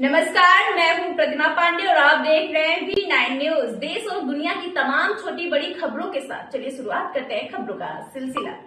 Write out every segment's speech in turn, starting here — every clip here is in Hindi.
नमस्कार, मैं हूं प्रतिमा पांडे और आप देख रहे हैं V9 न्यूज। देश और दुनिया की तमाम छोटी बड़ी खबरों के साथ चलिए शुरुआत करते हैं खबरों का सिलसिला।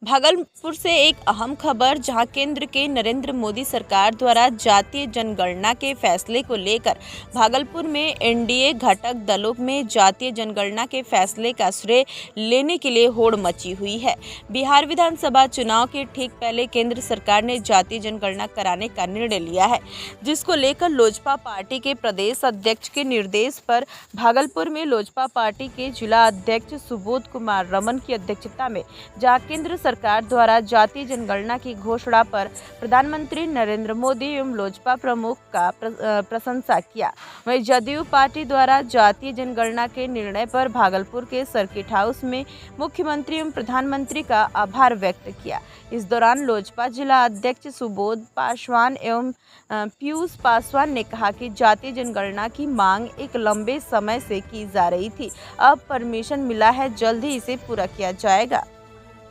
भागलपुर से एक अहम खबर, जहां केंद्र के नरेंद्र मोदी सरकार द्वारा जातीय जनगणना के फैसले को लेकर भागलपुर में एनडीए घटक दलों में जातीय जनगणना के फैसले का श्रेय लेने के लिए होड़ मची हुई है। बिहार विधानसभा चुनाव के ठीक पहले केंद्र सरकार ने जातीय जनगणना कराने का निर्णय लिया है, जिसको लेकर लोजपा पार्टी के प्रदेश अध्यक्ष के निर्देश पर भागलपुर में लोजपा पार्टी के जिला अध्यक्ष सुबोध कुमार रमन की अध्यक्षता में जहां केंद्र सरकार द्वारा जातीय जनगणना की घोषणा पर प्रधानमंत्री नरेंद्र मोदी एवं लोजपा प्रमुख का प्रशंसा किया। वहीं जदयू पार्टी द्वारा जातीय जनगणना के निर्णय पर भागलपुर के सर्किट हाउस में मुख्यमंत्री एवं प्रधानमंत्री का आभार व्यक्त किया। इस दौरान लोजपा जिला अध्यक्ष सुबोध पासवान एवं पीयूष पासवान ने कहा कि जातीय जनगणना की मांग एक लंबे समय से की जा रही थी, अब परमिशन मिला है, जल्द ही इसे पूरा किया जाएगा।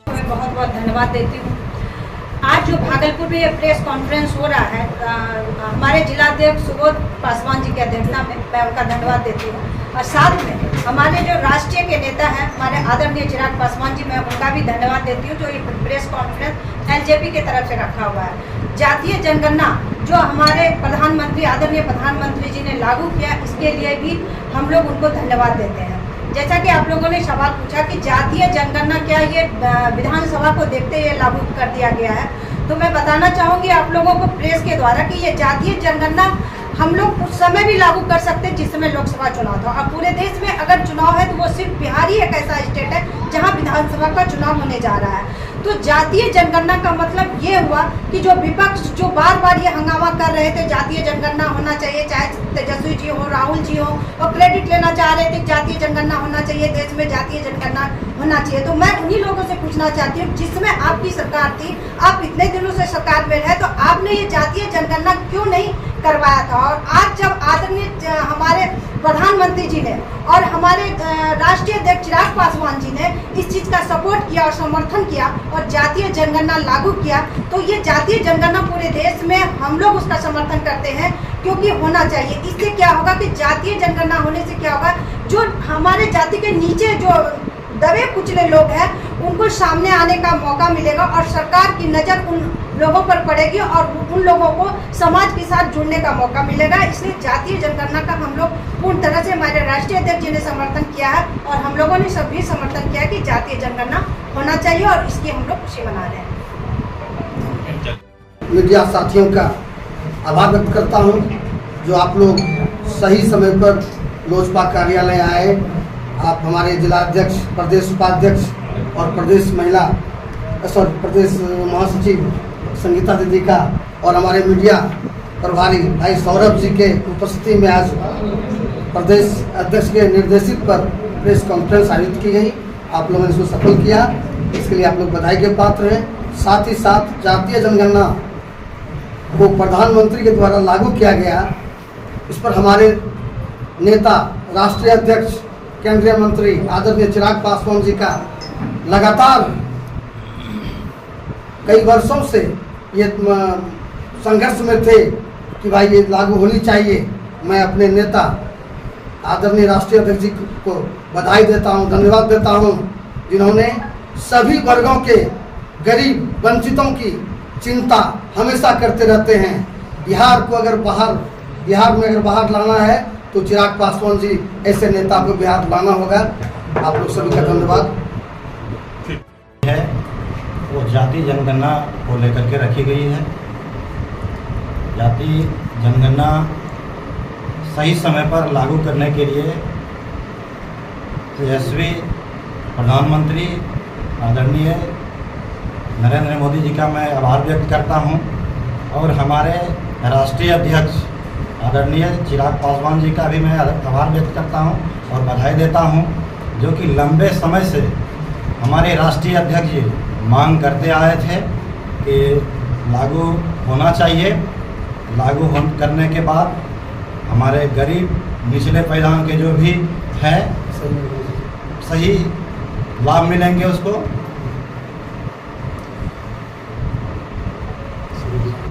मैं बहुत बहुत धन्यवाद देती हूँ। आज जो भागलपुर में ये प्रेस कॉन्फ्रेंस हो रहा है, हमारे जिलाध्यक्ष सुबोध पासवान जी की अध्यक्षता में, मैं उनका धन्यवाद देती हूँ। और साथ में हमारे जो राष्ट्रीय के नेता हैं, हमारे आदरणीय चिराग पासवान जी, मैं उनका भी धन्यवाद देती हूँ, जो ये प्रेस कॉन्फ्रेंस एलजेपी की तरफ से रखा हुआ है। जातीय जनगणना जो हमारे प्रधानमंत्री, आदरणीय प्रधानमंत्री जी ने लागू किया, इसके लिए भी हम लोग उनको धन्यवाद देते हैं। जैसा कि आप लोगों ने सवाल पूछा कि जातीय जनगणना क्या ये विधानसभा को देखते हुए लागू कर दिया गया है, तो मैं बताना चाहूँगी आप लोगों को प्रेस के द्वारा कि ये जातीय जनगणना हम लोग उस समय भी लागू कर सकते हैं जिस समय लोकसभा चुनाव था। अब पूरे देश में अगर चुनाव है तो वो सिर्फ बिहार ही एक ऐसा स्टेट है जहाँ विधानसभा का चुनाव होने जा रहा है। तो जातीय जनगणना का मतलब ये हुआ कि जो विपक्ष जो बार बार ये हंगामा कर रहे थे, जातीय जनगणना होना चाहिए, चाहे तेजस्वी जी हो, राहुल जी हो, और क्रेडिट लेना चाह रहे थे, जातीय जनगणना होना चाहिए, देश में जातीय जनगणना होना चाहिए। तो मैं उन्हीं लोगों से पूछना चाहती हूँ, जिसमें आपकी सरकार थी, आप इतने दिनों से सरकार में रहे, तो आपने ये जातीय जनगणना क्यों नहीं करवाया था? और आज जब आदरणीय हमारे प्रधानमंत्री जी ने और हमारे राष्ट्रीय अध्यक्ष चिराग पासवान जी ने इस चीज़ का सपोर्ट किया और समर्थन किया और जातीय जनगणना लागू किया, तो ये जातीय जनगणना पूरे देश में हम लोग उसका समर्थन करते हैं, क्योंकि होना चाहिए। इससे क्या होगा कि जातीय जनगणना होने से क्या होगा, जो हमारे जाति के नीचे जो दबे कुचले लोग हैं उनको सामने आने का मौका मिलेगा और सरकार की नज़र उन लोगों पर पड़ेगी और उन लोगों को समाज के साथ जुड़ने का मौका मिलेगा। इसलिए जातीय जनगणना का हम लोग पूर्ण तरह से हमारे राष्ट्रीय अध्यक्ष जी ने समर्थन किया है और हम लोगों ने सभी समर्थन किया कि जातीय जनगणना होना चाहिए और इसकी हम लोग खुशी मना रहे हैं। मीडिया साथियों का आभार व्यक्त करता हूं, जो आप लोग सही समय पर लोजपा कार्यालय आए। आप हमारे जिला अध्यक्ष, प्रदेश उपाध्यक्ष और प्रदेश प्रदेश महासचिव संगीता दीदी का और हमारे मीडिया प्रभारी भाई सौरभ जी के उपस्थिति में आज प्रदेश अध्यक्ष के निर्देशित पर प्रेस कॉन्फ्रेंस आयोजित की गई। आप लोगों ने इसको सफल किया, इसके लिए आप लोग बधाई के पात्र हैं। साथ ही साथ जातीय जनगणना को प्रधानमंत्री के द्वारा लागू किया गया, इस पर हमारे नेता, राष्ट्रीय अध्यक्ष, केंद्रीय मंत्री आदरणीय चिराग पासवान जी का लगातार कई वर्षों से ये संघर्ष में थे कि भाई ये लागू होनी चाहिए। मैं अपने नेता आदरणीय राष्ट्रीय अध्यक्ष जी को बधाई देता हूँ, धन्यवाद देता हूँ, जिन्होंने सभी वर्गों के गरीब वंचितों की चिंता हमेशा करते रहते हैं। बिहार में अगर बाहर लाना है तो चिराग पासवान जी ऐसे नेता को बिहार लाना होगा। आप लोग सभी का धन्यवाद है। वो जातीय जनगणना को लेकर के रखी गई है। जातीय जनगणना सही समय पर लागू करने के लिए तेजस्वी प्रधानमंत्री आदरणीय नरेंद्र मोदी जी का मैं आभार व्यक्त करता हूं और हमारे राष्ट्रीय अध्यक्ष आदरणीय चिराग पासवान जी का भी मैं आभार व्यक्त करता हूं और बधाई देता हूं, जो कि लंबे समय से हमारे राष्ट्रीय अध्यक्ष जी मांग करते आए थे कि लागू होना चाहिए। लागू करने के बाद हमारे गरीब निचले पायदान के जो भी है सही लाभ मिलेंगे उसको।